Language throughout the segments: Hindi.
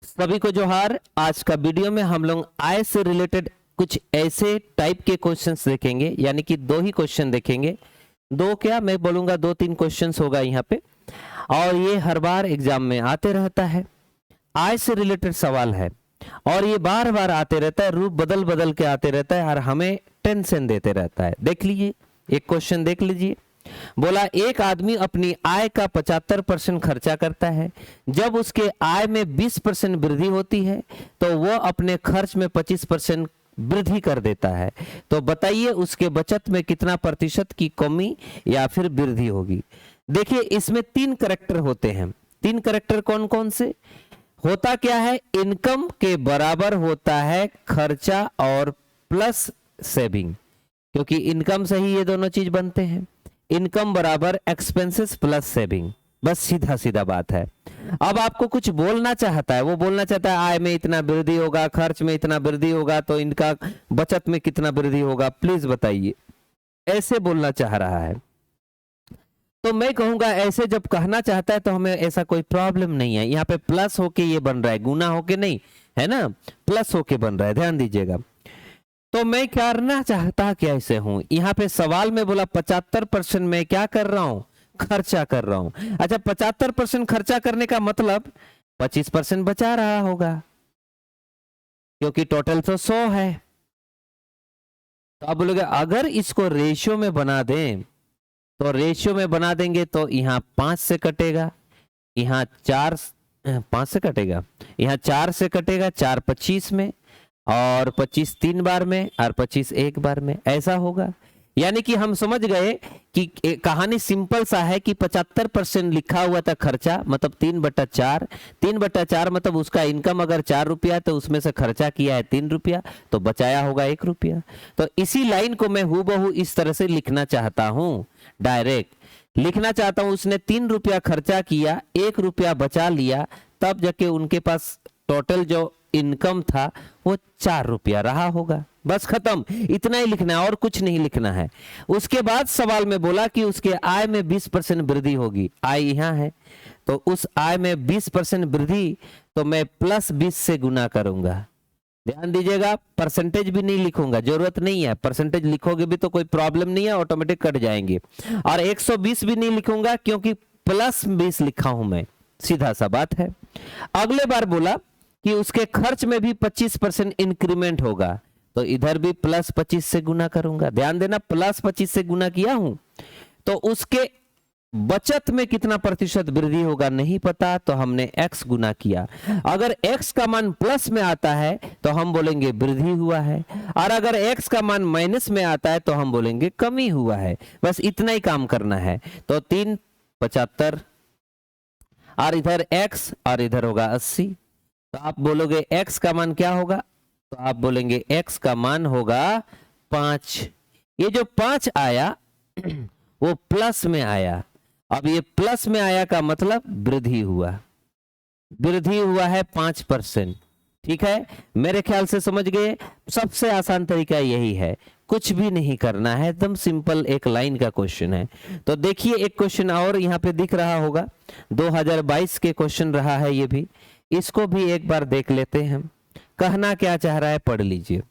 सभी को जोहार। आज का वीडियो में हम लोग आय से रिलेटेड कुछ ऐसे टाइप के क्वेश्चंस देखेंगे, यानी कि दो ही क्वेश्चन देखेंगे। दो क्या मैं बोलूंगा, दो तीन क्वेश्चंस होगा यहाँ पे, और ये हर बार एग्जाम में आते रहता है। आय से रिलेटेड सवाल है और ये बार बार आते रहता है, रूप बदल बदल के आते रहता है और हमें टेंशन देते रहता है। देख लीजिए, एक क्वेश्चन देख लीजिए। बोला एक आदमी अपनी आय का 75% खर्चा करता है। जब उसके आय में 20% वृद्धि होती है तो वह अपने खर्च में 25% वृद्धि कर देता है। तो बताइए उसके बचत में कितना प्रतिशत की कमी या फिर वृद्धि होगी। देखिए इसमें तीन करैक्टर होते हैं। तीन करैक्टर कौन कौन से होता क्या है? इनकम के बराबर होता है खर्चा और प्लस सेविंग, क्योंकि इनकम से ही ये दोनों चीज बनते हैं। इनकम बराबर एक्सपेंसेस प्लस सेविंग, बस सीधा सीधा बात है। अब आपको कुछ बोलना चाहता है, वो बोलना चाहता है आय में इतना वृद्धि होगा, खर्च में इतना वृद्धि होगा, तो इनका बचत में कितना वृद्धि होगा, प्लीज बताइए। ऐसे बोलना चाह रहा है तो मैं कहूंगा ऐसे जब कहना चाहता है तो हमें ऐसा कोई प्रॉब्लम नहीं है। यहाँ पे प्लस होके ये बन रहा है, गुना होके नहीं, है ना, प्लस होके बन रहा है, ध्यान दीजिएगा। तो मैं करना चाहता कैसे हूं? यहाँ पे सवाल में बोला 75% में क्या कर रहा हूं? खर्चा कर रहा हूं। अच्छा, 75% खर्चा करने का मतलब 25% बचा रहा होगा, क्योंकि टोटल तो 100 है। तो आप बोलोगे अगर इसको रेशियो में बना दें, तो रेशियो में बना देंगे तो यहाँ 5 से कटेगा, यहाँ 4 5 से कटेगा, यहाँ 4 से कटेगा, 4 25 में, और 25 3 बार में, और 25 एक बार में, ऐसा होगा। यानी कि हम समझ गए कि कहानी सिंपल सा है कि 75% लिखा हुआ था खर्चा, मतलब 3/4। 3/4 मतलब उसका इनकम अगर 4 रुपया तो उसमें से खर्चा किया है 3 रुपया, तो बचाया होगा 1 रुपया। तो इसी लाइन को मैं हूबहू इस तरह से लिखना चाहता हूं, डायरेक्ट लिखना चाहता हूं। उसने 3 रुपया खर्चा किया, 1 रुपया बचा लिया, तब जाके उनके पास टोटल जो इनकम था वो 4 रुपया रहा होगा। बस खत्म, इतना ही लिखना है और कुछ नहीं लिखना है। उसके बाद सवाल में बोला कि उसके आय में 20% वृद्धि होगी। आय यहां है, तो उस आय में 20% वृद्धि, तो मैं प्लस 20 से गुना करूंगा। ध्यान दीजिएगा, परसेंटेज भी नहीं लिखूंगा, जरूरत नहीं है। परसेंटेज लिखोगे भी तो कोई प्रॉब्लम नहीं है, ऑटोमेटिक कट जाएंगे। और 120 भी नहीं लिखूंगा, क्योंकि प्लस 20 लिखा हूं मैं, सीधा सा बात है। अगले बार बोला कि उसके खर्च में भी 25% इंक्रीमेंट होगा, तो इधर भी प्लस 25 से गुना करूंगा। ध्यान देना, प्लस 25 से गुना किया हूं, तो उसके बचत में कितना प्रतिशत वृद्धि होगा नहीं पता, तो हमने x गुना किया। अगर x का मान प्लस में आता है तो हम बोलेंगे वृद्धि हुआ है, और अगर x का मान माइनस में आता है तो हम बोलेंगे कमी हुआ है। बस इतना ही काम करना है। तो 3 75, और इधर x, और इधर होगा 80। तो आप बोलोगे x का मान क्या होगा? तो आप बोलेंगे x का मान होगा 5। ये जो 5 आया वो प्लस में आया। अब ये प्लस में आया का मतलब वृद्धि हुआ, वृद्धि हुआ है 5%। ठीक है, मेरे ख्याल से समझ गए। सबसे आसान तरीका यही है, कुछ भी नहीं करना है, एकदम सिंपल एक लाइन का क्वेश्चन है। तो देखिए एक क्वेश्चन और यहाँ पे दिख रहा होगा, 2022 के क्वेश्चन रहा है ये भी, इसको भी एक बार देख लेते हैं। कहना क्या चाह रहा है पढ़ लीजिए।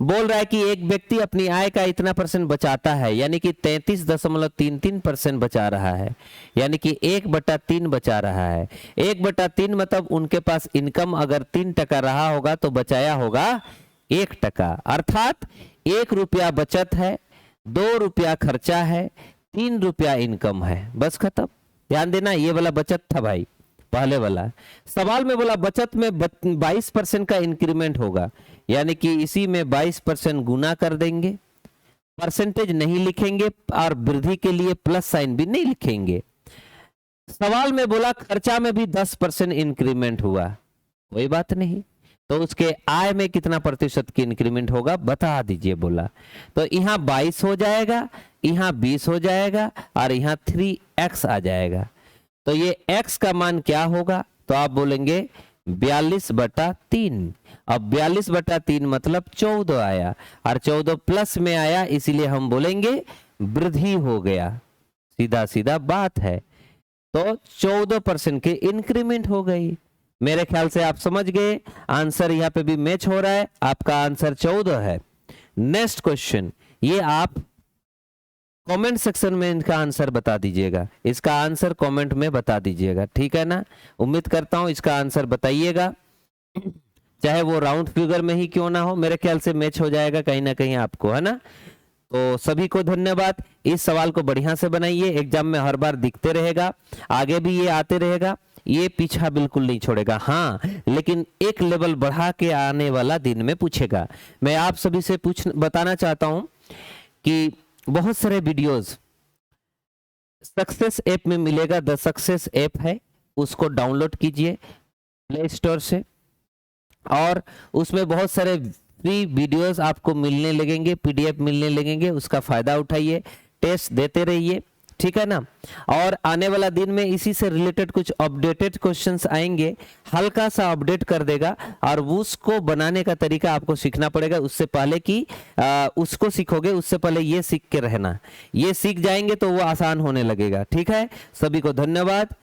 बोल रहा है कि एक व्यक्ति अपनी आय का इतना % बचाता है, यानी कि 33.33% बचा रहा है, यानी कि 1/3 बचा रहा है। 1/3 मतलब उनके पास इनकम अगर 3 टका रहा होगा तो बचाया होगा 1 टका, अर्थात 1 रुपया बचत है, 2 रुपया खर्चा है, 3 रुपया इनकम है। बस खत्म। ध्यान देना, ये वाला बचत था भाई, पहले वाला। सवाल में बोला बचत में 22% का इंक्रीमेंट होगा, यानी कि इसी में 22% गुना कर देंगे, परसेंटेज नहीं लिखेंगे, और वृद्धि के लिए प्लस साइन भी नहीं लिखेंगे। सवाल में बोला खर्चा में भी 10% इंक्रीमेंट हुआ, कोई बात नहीं, तो उसके आय में कितना प्रतिशत की इंक्रीमेंट होगा बता दीजिए बोला। तो यहाँ 22 हो जाएगा, यहाँ 20 हो जाएगा, और यहाँ 3x आ जाएगा। तो ये x का मान क्या होगा? तो आप बोलेंगे 42/3। अब 42/3 मतलब 14 आया, और 14 प्लस में आया, इसीलिए हम बोलेंगे वृद्धि हो गया। सीधा सीधा बात है। तो 14% की इंक्रीमेंट हो गई। मेरे ख्याल से आप समझ गए, आंसर यहाँ पे भी मैच हो रहा है, आपका आंसर 14 है। नेक्स्ट क्वेश्चन, ये आप कमेंट सेक्शन में इनका आंसर बता दीजिएगा, इसका आंसर कमेंट में बता दीजिएगा, ठीक है ना। उम्मीद करता हूं इसका आंसर बताइएगा, चाहे वो राउंड फिगर में ही क्यों ना हो, मेरे ख्याल से मैच हो जाएगा कहीं ना कहीं आपको, है ना। तो सभी को धन्यवाद, इस सवाल को बढ़िया से बनाइए, एग्जाम में हर बार दिखते रहेगा, आगे भी ये आते रहेगा, ये पीछा बिल्कुल नहीं छोड़ेगा। हाँ, लेकिन एक लेवल बढ़ा के आने वाला दिन में पूछेगा। मैं आप सभी से बताना चाहता हूं कि बहुत सारे वीडियोस सक्सेस ऐप में मिलेगा, द सक्सेस ऐप है, उसको डाउनलोड कीजिए प्ले स्टोर से, और उसमें बहुत सारे फ्री वीडियोस आपको मिलने लगेंगे, पीडीएफ मिलने लगेंगे, उसका फायदा उठाइए, टेस्ट देते रहिए, ठीक है ना। और आने वाला दिन में इसी से रिलेटेड कुछ अपडेटेड क्वेश्चंस आएंगे, हल्का सा अपडेट कर देगा, और उसको बनाने का तरीका आपको सीखना पड़ेगा। उससे पहले कि उसको सीखोगे, उससे पहले ये सीख के रहना, ये सीख जाएंगे तो वो आसान होने लगेगा, ठीक है। सभी को धन्यवाद।